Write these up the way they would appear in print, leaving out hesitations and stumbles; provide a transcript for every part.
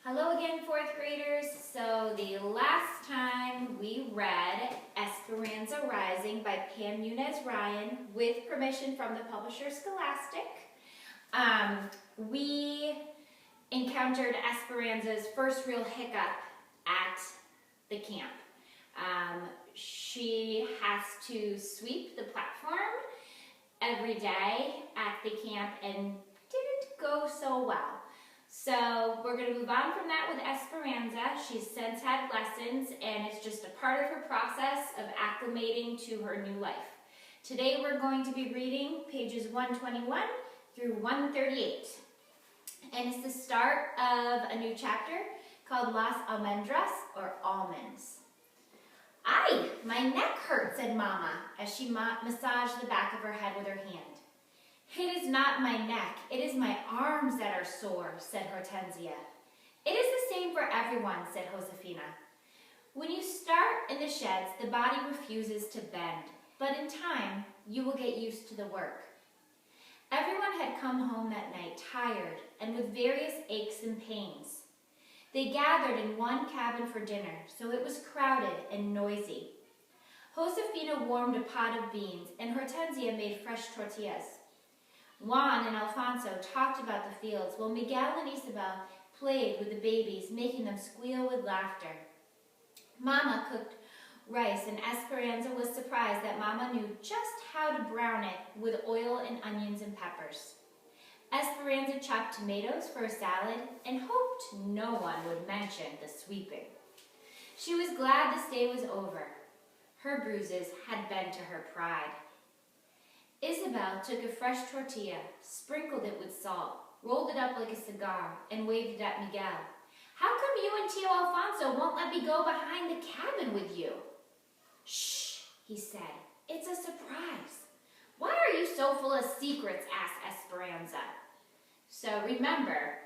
Hello again, fourth graders. So the last time we read Esperanza Rising by Pam Yunez Ryan with permission from the publisher Scholastic. We encountered Esperanza's first real hiccup at the camp. She has to sweep the platform every day at the camp and didn't go so well. So we're going to move on from that with Esperanza. She's since had lessons and it's just a part of her process of acclimating to her new life. Today we're going to be reading pages 121 through 138. And it's the start of a new chapter called Las Almendras, or Almonds. "Ay, my neck hurts," said Mama as she massaged the back of her head with her hand. "It is not my neck, it is my arms that are sore," said Hortensia. "It is the same for everyone," said Josefina. "When you start in the sheds, the body refuses to bend, but in time, you will get used to the work." Everyone had come home that night tired and with various aches and pains. They gathered in one cabin for dinner, so it was crowded and noisy. Josefina warmed a pot of beans, and Hortensia made fresh tortillas. Juan and Alfonso talked about the fields, while Miguel and Isabel played with the babies, making them squeal with laughter. Mama cooked rice, and Esperanza was surprised that Mama knew just how to brown it with oil and onions and peppers. Esperanza chopped tomatoes for a salad and hoped no one would mention the sweeping. She was glad this day was over. Her bruises had been to her pride. Isabel took a fresh tortilla, sprinkled it with salt, rolled it up like a cigar, and waved it at Miguel. "How come you and Tio Alfonso won't let me go behind the cabin with you?" "Shh," he said. "It's a surprise." "Why are you so full of secrets?" asked Esperanza. So remember,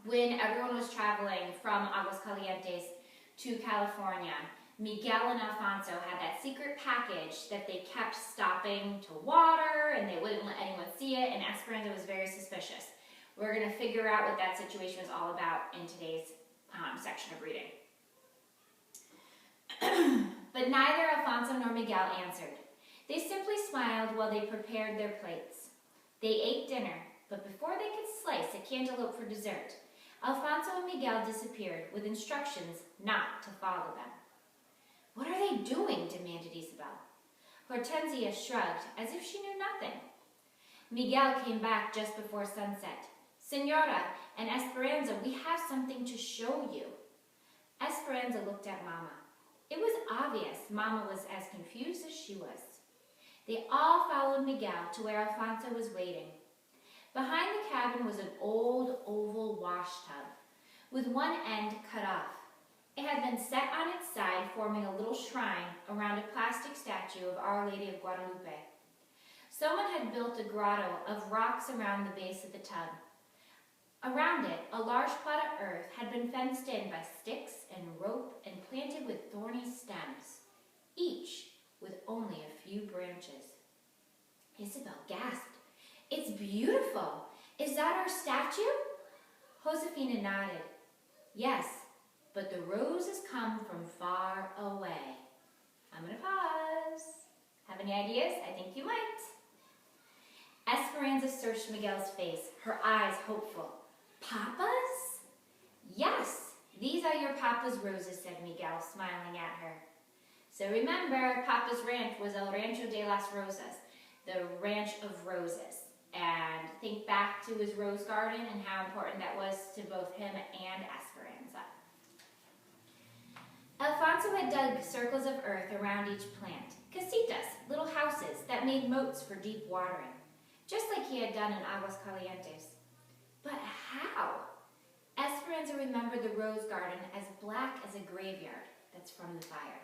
when everyone was traveling from Aguascalientes to California, Miguel and Alfonso had that secret package that they kept stopping to water and they wouldn't let anyone see it, and Esperanza was very suspicious. We're going to figure out what that situation was all about in today's section of reading. But neither Alfonso nor Miguel answered. They simply smiled while they prepared their plates. They ate dinner, but before they could slice a cantaloupe for dessert, Alfonso and Miguel disappeared with instructions not to follow them. "What are they doing?" demanded Isabel. Hortensia shrugged as if she knew nothing. Miguel came back just before sunset. "Senora and Esperanza, we have something to show you." Esperanza looked at Mama. It was obvious Mama was as confused as she was. They all followed Miguel to where Alfonso was waiting. Behind the cabin was an old oval wash tub with one end cut off. It had been set on its side, forming a little shrine around a plastic statue of Our Lady of Guadalupe. Someone had built a grotto of rocks around the base of the tub. Around it, a large plot of earth had been fenced in by sticks and rope and planted with thorny stems, each with only a few branches. Isabel gasped. "It's beautiful. Is that our statue?" Josefina nodded. "Yes, but the roses come from far away." I'm going to pause. Have any ideas? I think you might. Esperanza searched Miguel's face, her eyes hopeful. "Papa's?" "Yes, these are your Papa's roses," said Miguel, smiling at her. So remember, Papa's ranch was El Rancho de las Rosas, the ranch of roses. And think back to his rose garden and how important that was to both him and Esperanza. Alfonso had dug circles of earth around each plant, casitas, little houses that made moats for deep watering, just like he had done in Aguascalientes. But how? Esperanza remembered the rose garden as black as a graveyard that's from the fire.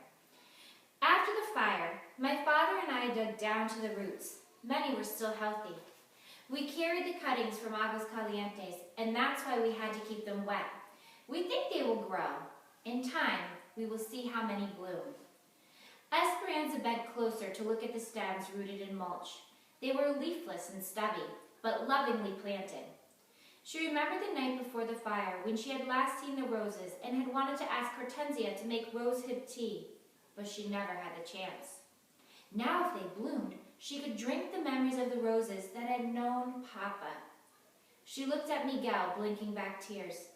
After the fire, my father and I dug down to the roots. Many were still healthy. We carried the cuttings from Aguascalientes, and that's why we had to keep them wet. We think they will grow. In time, we will see how many bloom. Esperanza bent closer to look at the stems rooted in mulch. They were leafless and stubby, but lovingly planted. She remembered the night before the fire when she had last seen the roses and had wanted to ask Hortensia to make rosehip tea, but she never had the chance. Now if they bloomed, she could drink the memories of the roses that had known Papa. She looked at Miguel, blinking back tears.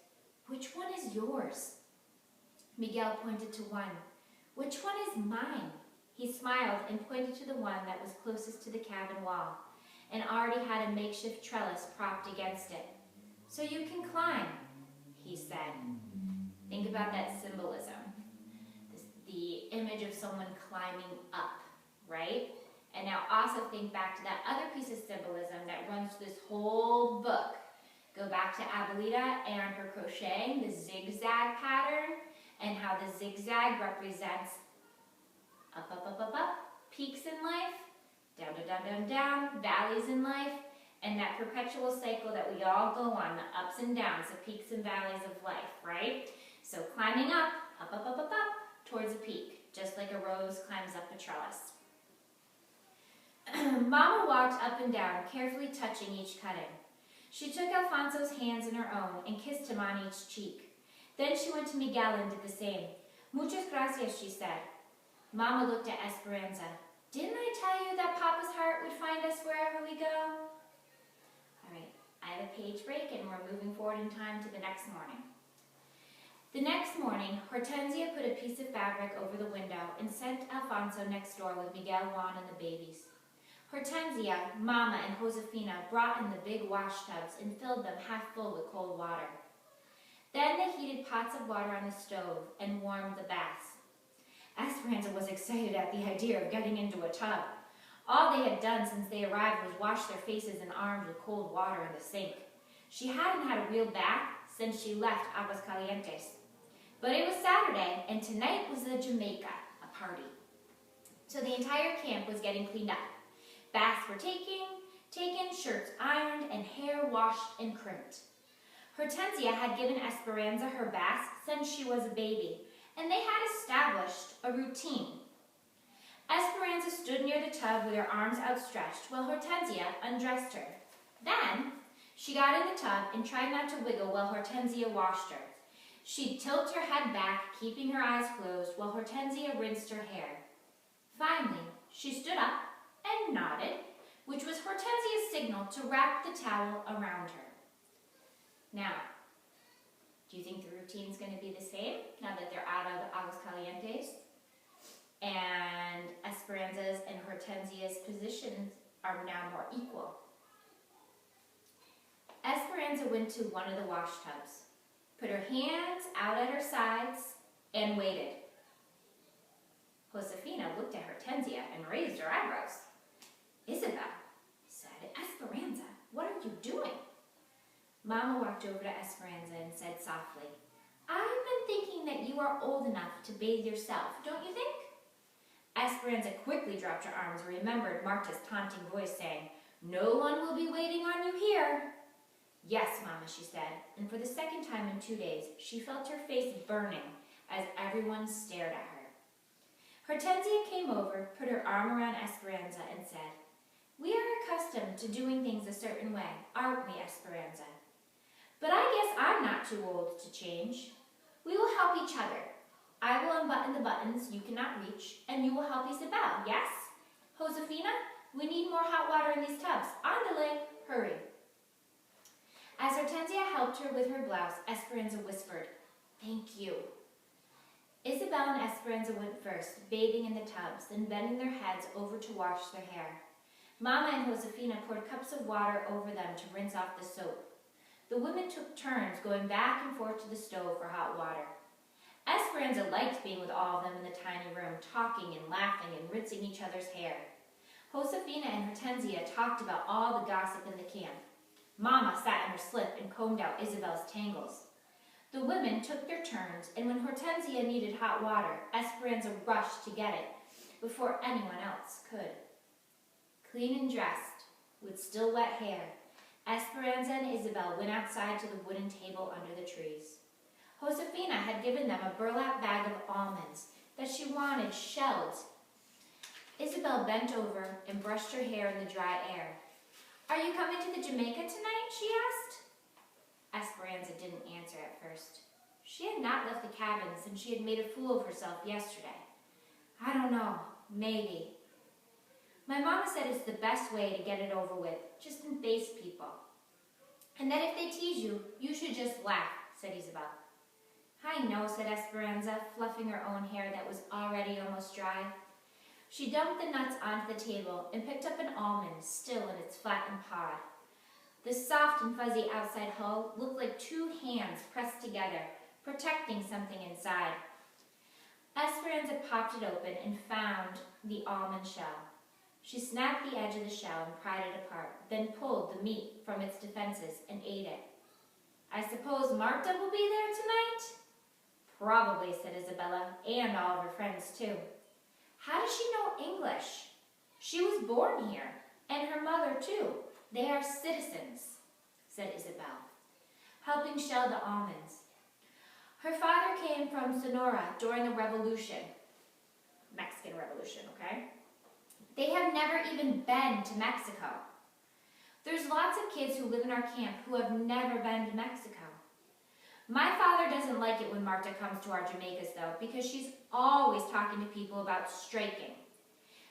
"Which one is yours?" Miguel pointed to one. "Which one is mine?" He smiled and pointed to the one that was closest to the cabin wall and already had a makeshift trellis propped against it. "So you can climb," he said. Think about that symbolism. The image of someone climbing up, right? And now also think back to that other piece of symbolism that runs this whole book. Go back to Abuelita and her crocheting, the zigzag pattern, and how the zigzag represents up, up, up, up, up, peaks in life, down, down, down, down, down, valleys in life, and that perpetual cycle that we all go on, the ups and downs, the peaks and valleys of life, right? So climbing up, up, up, up, up, up, towards a peak, just like a rose climbs up a trellis. Mama walked up and down, carefully touching each cutting. She took Alfonso's hands in her own and kissed him on each cheek. Then she went to Miguel and did the same. "Muchas gracias," she said. Mama looked at Esperanza. "Didn't I tell you that Papa's heart would find us wherever we go?" All right, I have a page break and we're moving forward in time to the next morning. The next morning, Hortensia put a piece of fabric over the window and sent Alfonso next door with Miguel, Juan, and the babies. Hortensia, Mama, and Josefina brought in the big wash tubs and filled them half full with cold water. Then they heated pots of water on the stove and warmed the baths. Esperanza was excited at the idea of getting into a tub. All they had done since they arrived was wash their faces and arms with cold water in the sink. She hadn't had a real bath since she left Aguascalientes. But it was Saturday, and tonight was the Jamaica, a party. So the entire camp was getting cleaned up. Baths were taken, shirts ironed, and hair washed and crimped. Hortensia had given Esperanza her bath since she was a baby, and they had established a routine. Esperanza stood near the tub with her arms outstretched while Hortensia undressed her. Then, she got in the tub and tried not to wiggle while Hortensia washed her. She'd tilt her head back, keeping her eyes closed, while Hortensia rinsed her hair. Finally, she stood up and nodded, which was Hortensia's signal to wrap the towel around her. Now, do you think the routine's going to be the same now that they're out of Aguascalientes? And Esperanza's and Hortensia's positions are now more equal. Esperanza went to one of the wash tubs, put her hands out at her sides, and waited. Josefina looked at Hortensia and raised her eyebrows. "Isabel," said, "Esperanza, what are you doing?" Mama walked over to Esperanza and said softly, "I've been thinking that you are old enough to bathe yourself, don't you think?" Esperanza quickly dropped her arms and remembered Marta's taunting voice saying, "No one will be waiting on you here." "Yes, Mama," she said, and for the second time in 2 days, she felt her face burning as everyone stared at her. Hortensia came over, put her arm around Esperanza, and said, "We are accustomed to doing things a certain way, aren't we, Esperanza? But I guess I'm not too old to change. We will help each other. I will unbutton the buttons you cannot reach, and you will help Isabel, yes? Josefina, we need more hot water in these tubs. Andale, hurry." As Hortensia helped her with her blouse, Esperanza whispered, "Thank you." Isabel and Esperanza went first, bathing in the tubs, then bending their heads over to wash their hair. Mama and Josefina poured cups of water over them to rinse off the soap. The women took turns going back and forth to the stove for hot water. Esperanza liked being with all of them in the tiny room, talking and laughing and rinsing each other's hair. Josefina and Hortensia talked about all the gossip in the camp. Mama sat in her slip and combed out Isabel's tangles. The women took their turns, and when Hortensia needed hot water, Esperanza rushed to get it before anyone else could. Clean and dressed, with still wet hair, Esperanza and Isabel went outside to the wooden table under the trees. Josefina had given them a burlap bag of almonds that she wanted shelled. Isabel bent over and brushed her hair in the dry air. "Are you coming to the Jamaica tonight?" she asked. Esperanza didn't answer at first. She had not left the cabin since she had made a fool of herself yesterday. I don't know, maybe. My mama said it's the best way to get it over with, just in face people. And that if they tease you, you should just laugh, said Isabel. I know, said Esperanza, fluffing her own hair that was already almost dry. She dumped the nuts onto the table and picked up an almond, still in its flattened pod. The soft and fuzzy outside hull looked like two hands pressed together, protecting something inside. Esperanza popped it open and found the almond shell. She snapped the edge of the shell and pried it apart, then pulled the meat from its defenses and ate it. I suppose Marta will be there tonight? Probably, said Isabella, and all of her friends too. How does she know English? She was born here, and her mother too. They are citizens, said Isabel, helping shell the almonds. Her father came from Sonora during the Revolution, Mexican Revolution, okay? They have never even been to Mexico. There's lots of kids who live in our camp who have never been to Mexico. My father doesn't like it when Marta comes to our Jamaicas, though, because she's always talking to people about striking.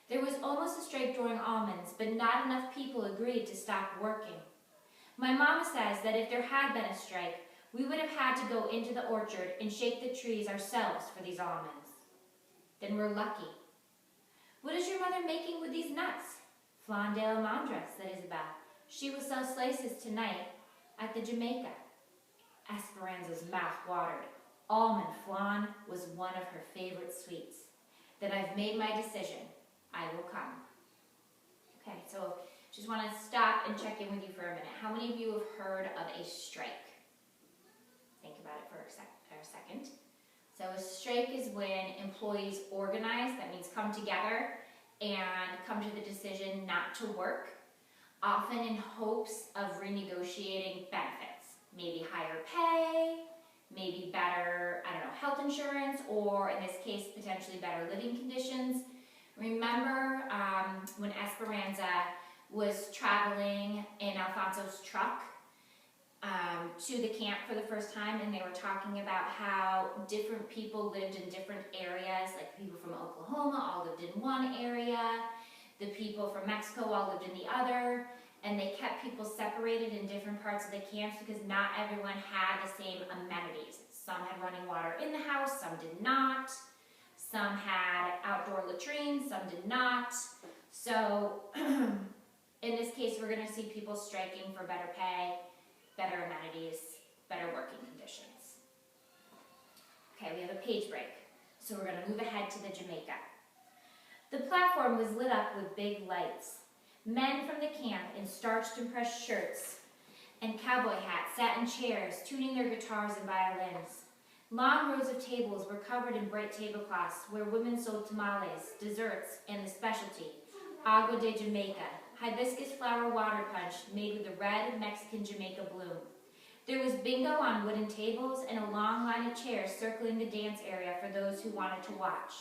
There was almost a strike during almonds, but not enough people agreed to stop working. My mama says that if there had been a strike, we would have had to go into the orchard and shake the trees ourselves for these almonds. Then we're lucky. What is your mother making with these nuts? Flan de almendra, said Isabel. She will sell slices tonight at the Jamaica. Esperanza's mouth watered. Almond flan was one of her favorite sweets. Then I've made my decision. I will come. Okay, so just want to stop and check in with you for a minute. How many of you have heard of a strike? Think about it for a second. So a strike is when employees organize, that means come together and come to the decision not to work, often in hopes of renegotiating benefits. Maybe higher pay, maybe better, health insurance, or in this case, potentially better living conditions. Remember when Esperanza was traveling in Alfonso's truck to the camp for the first time, and they were talking about how different people lived in different areas, like people from Oklahoma all lived in one area, the people from Mexico all lived in the other, and they kept people separated in different parts of the camps because not everyone had the same amenities. Some had running water in the house, some did not. Some had outdoor latrines, some did not. So in this case, we're going to see people striking for better pay, better amenities, better working conditions. Okay, we have a page break. So we're going to move ahead to the Jamaica. The platform was lit up with big lights. Men from the camp in starched and pressed shirts and cowboy hats sat in chairs, tuning their guitars and violins. Long rows of tables were covered in bright tablecloths where women sold tamales, desserts, and the specialty, agua de Jamaica, hibiscus flower water punch made with the red Mexican Jamaica bloom. There was bingo on wooden tables and a long line of chairs circling the dance area for those who wanted to watch.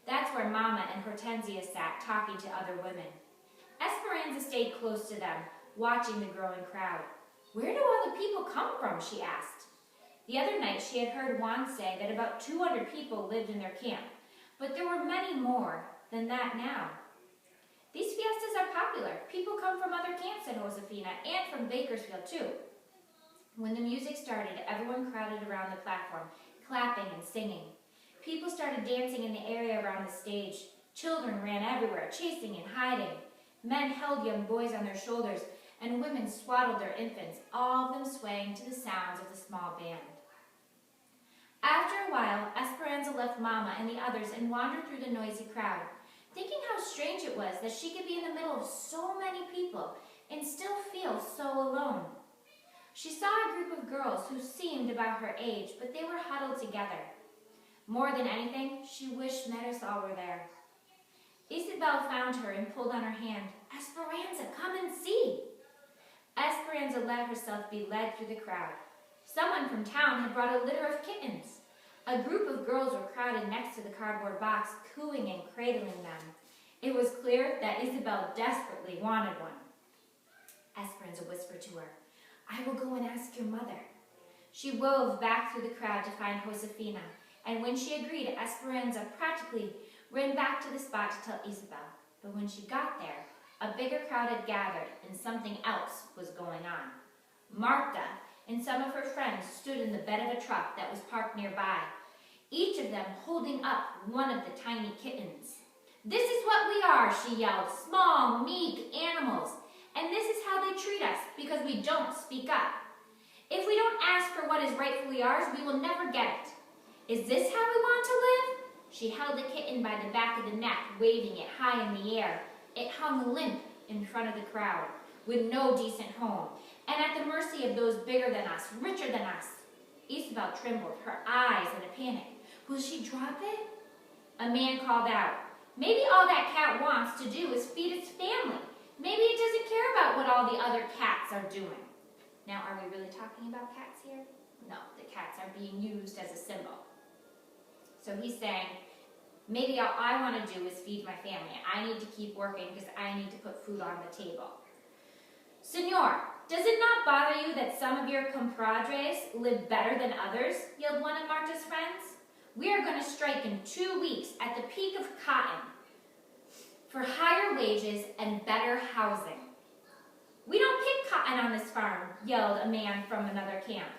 That's where Mama and Hortensia sat, talking to other women. Esperanza stayed close to them, watching the growing crowd. Where do all the people come from, she asked. The other night she had heard Juan say that about 200 people lived in their camp, but there were many more than that now. These fiestas are popular. People come from other camps, said Josefina, and from Bakersfield too. When the music started, everyone crowded around the platform, clapping and singing. People started dancing in the area around the stage. Children ran everywhere, chasing and hiding. Men held young boys on their shoulders, and women swaddled their infants, all of them swaying to the sounds of the small band. After a while, Esperanza left Mama and the others and wandered through the noisy crowd, thinking how strange it was that she could be in the middle of so many people and still feel so alone. She saw a group of girls who seemed about her age, but they were huddled together. More than anything, she wished Marisol were there. Isabel found her and pulled on her hand. Esperanza, come and see. Esperanza let herself be led through the crowd. Someone from town had brought a litter of kittens. A group of girls were crowded next to the cardboard box, cooing and cradling them. It was clear that Isabel desperately wanted one. Esperanza whispered to her, I will go and ask your mother. She wove back through the crowd to find Josefina, and when she agreed, Esperanza practically ran back to the spot to tell Isabel. But when she got there, a bigger crowd had gathered, and something else was going on. Marta and some of her friends stood in the bed of a truck that was parked nearby, each of them holding up one of the tiny kittens. "This is what we are," she yelled, "small, meek animals. And this is how they treat us because we don't speak up. If we don't ask for what is rightfully ours, we will never get it. Is this how we want to live?" She held the kitten by the back of the neck, waving it high in the air. It hung limp in front of the crowd, with no decent home, and at the mercy of those bigger than us, richer than us. Isabel trembled, her eyes in a panic. Will she drop it? A man called out, "Maybe all that cat wants to do is feed its family. Maybe it doesn't care about what all the other cats are doing." Now, are we really talking about cats here? No, the cats are being used as a symbol. So he's saying, maybe all I want to do is feed my family. I need to keep working because I need to put food on the table. "Senor, does it not bother you that some of your compadres live better than others?" yelled one of Marta's friends. "We are going to strike in 2 weeks at the peak of cotton for higher wages and better housing." "We don't pick cotton on this farm," yelled a man from another camp.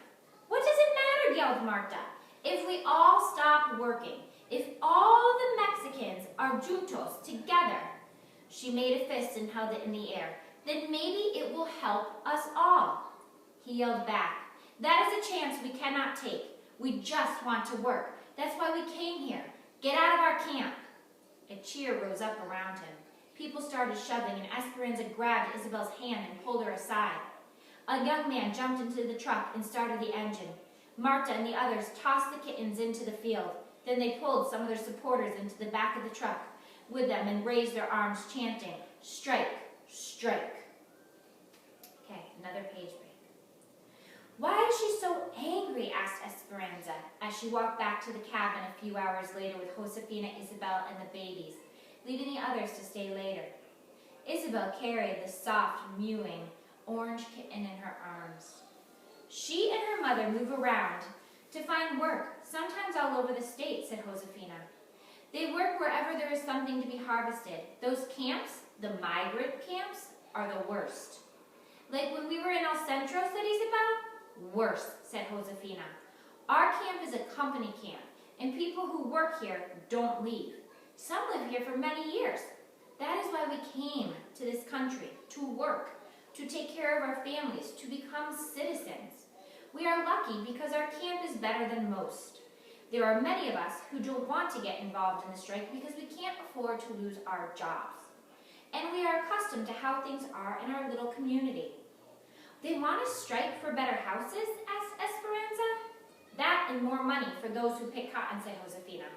"What does it matter?" yelled Marta. "If we all stop working, if all the Mexicans are juntos together," she made a fist and held it in the air, "then maybe it will help us all." He yelled back, "That is a chance we cannot take. We just want to work. That's why we came here. Get out of our camp." A cheer rose up around him. People started shoving, and Esperanza grabbed Isabel's hand and pulled her aside. A young man jumped into the truck and started the engine. Marta and the others tossed the kittens into the field. Then they pulled some of their supporters into the back of the truck with them and raised their arms, chanting, "Strike, strike." Okay, another page break. "Why is she so angry?" asked Esperanza as she walked back to the cabin a few hours later with Josefina, Isabel, and the babies, leaving the others to stay later. Isabel carried the soft, mewing, orange kitten in her arms. "She and her mother move around to find work, sometimes all over the state," said Josefina. "They work wherever there is something to be harvested. Those camps, the migrant camps, are the worst." "Like when we were in El Centro," said Isabel. "Worse," said Josefina. "Our camp is a company camp, and people who work here don't leave. Some live here for many years. That is why we came to this country, to work, to take care of our families, to become citizens. We are lucky because our camp is better than most. There are many of us who don't want to get involved in the strike because we can't afford to lose our jobs. And we are accustomed to how things are in our little community." "They want to strike for better houses?" asked Esperanza. "That and more money for those who pick cotton," said Josefina.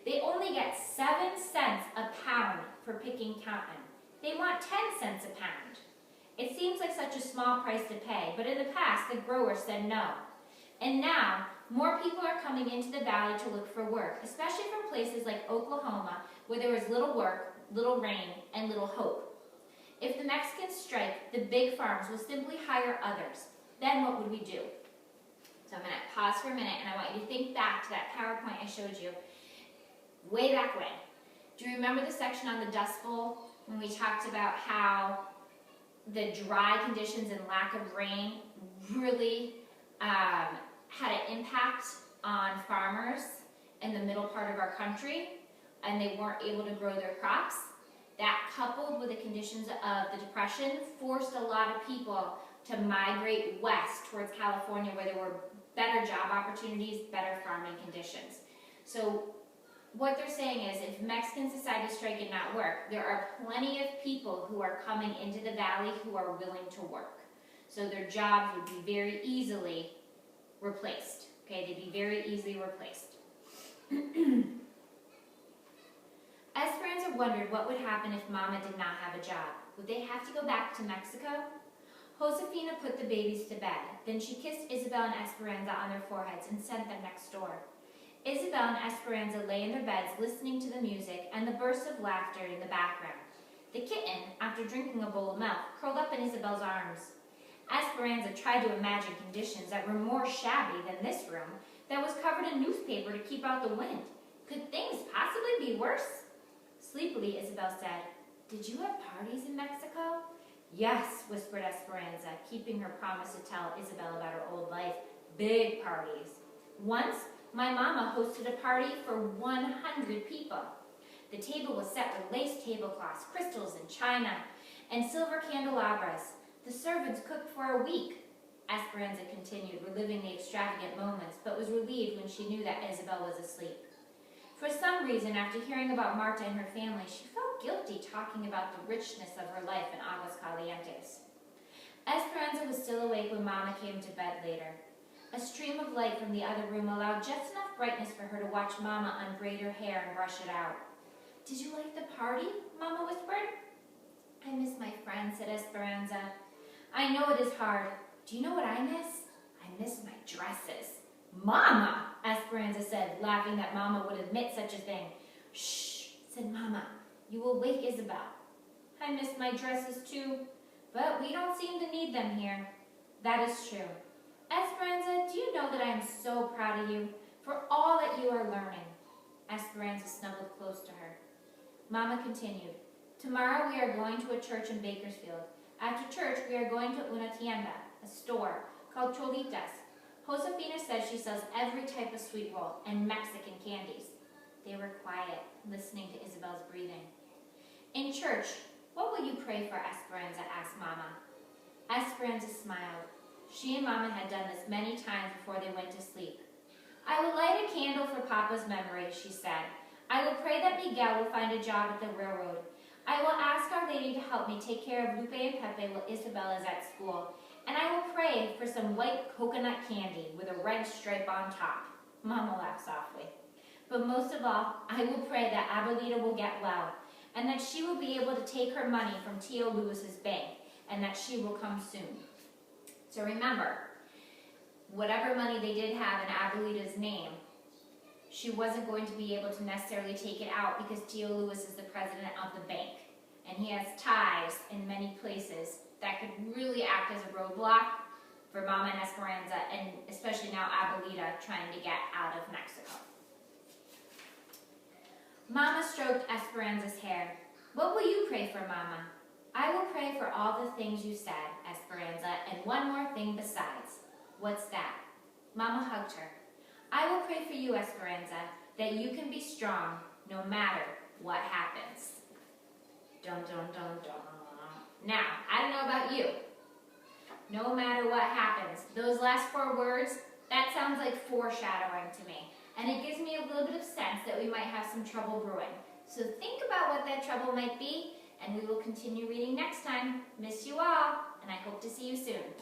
"They only get 7 cents a pound for picking cotton. They want 10 cents a pound. It seems like such a small price to pay, but in the past the growers said no. And now more people are coming into the valley to look for work, especially from places like Oklahoma, where there is little work, little rain, and little hope. If the Mexicans strike, the big farms will simply hire others. Then what would we do?" So I'm going to pause for a minute, and I want you to think back to that PowerPoint I showed you way back when. Do you remember the section on the Dust Bowl when we talked about how the dry conditions and lack of rain really had an impact on farmers in the middle part of our country, and they weren't able to grow their crops? That, coupled with the conditions of the Depression, forced a lot of people to migrate west towards California, where there were better job opportunities, better farming conditions. So what they're saying is, if Mexicans decide to strike and not work, there are plenty of people who are coming into the valley who are willing to work. So their jobs would be very easily replaced. Okay, they'd be very easily replaced. Esperanza wondered what would happen if Mama did not have a job. Would they have to go back to Mexico? Josefina put the babies to bed. Then she kissed Isabel and Esperanza on their foreheads and sent them next door. Isabel and Esperanza lay in their beds listening to the music and the bursts of laughter in the background. The kitten, after drinking a bowl of milk, curled up in Isabel's arms. Esperanza tried to imagine conditions that were more shabby than this room that was covered in newspaper to keep out the wind. Could things possibly be worse? Sleepily, Isabel said, "Did you have parties in Mexico?" "Yes," whispered Esperanza, keeping her promise to tell Isabel about her old life. "Big parties. Once, my mama hosted a party for 100 people. The table was set with lace tablecloths, crystals and china, and silver candelabras. The servants cooked for a week." Esperanza continued, reliving the extravagant moments, but was relieved when she knew that Isabel was asleep. For some reason, after hearing about Marta and her family, she felt guilty talking about the richness of her life in Aguascalientes. Esperanza was still awake when Mama came to bed later. A stream of light from the other room allowed just enough brightness for her to watch Mama unbraid her hair and brush it out. "Did you like the party?" Mama whispered. "I miss my friends," said Esperanza. "I know it is hard. Do you know what I miss? I miss my dresses." "Mama!" Esperanza said, laughing that Mama would admit such a thing. "Shh," said Mama. "You will wake Isabel." "I miss my dresses too, but we don't seem to need them here." "That is true. Esperanza, do you know that I am so proud of you for all that you are learning?" Esperanza snuggled close to her. Mama continued, "Tomorrow we are going to a church in Bakersfield. After church, we are going to una tienda, a store, called Cholitas. Josefina says she sells every type of sweet roll and Mexican candies." They were quiet, listening to Isabel's breathing. "In church, what will you pray for?" Esperanza asked Mama. Esperanza smiled. She and Mama had done this many times before they went to sleep. "I will light a candle for Papa's memory," she said. "I will pray that Miguel will find a job at the railroad. I will ask Our Lady to help me take care of Lupe and Pepe while Isabel is at school. And I will pray for some white coconut candy with a red stripe on top." Mama laughed softly. "But most of all, I will pray that Abuelita will get well, and that she will be able to take her money from Tio Luis's bank, and that she will come soon." So remember, whatever money they did have in Abuelita's name, she wasn't going to be able to necessarily take it out because Tio Luis is the president of the bank, and he has ties in many places that could really act as a roadblock for Mama and Esperanza, and especially now Abuelita trying to get out of Mexico. Mama stroked Esperanza's hair. "What will you pray for, Mama?" "I will pray for all the things you said, Esperanza, and one more thing besides." "What's that?" Mama hugged her. "I will pray for you, Esperanza, that you can be strong no matter what happens." Dun, dun, dun, dun. Now, I don't know about you. No matter what happens, those last 4 words, that sounds like foreshadowing to me. And it gives me a little bit of sense that we might have some trouble brewing. So think about what that trouble might be, and we will continue reading next time. Miss you all, and I hope to see you soon.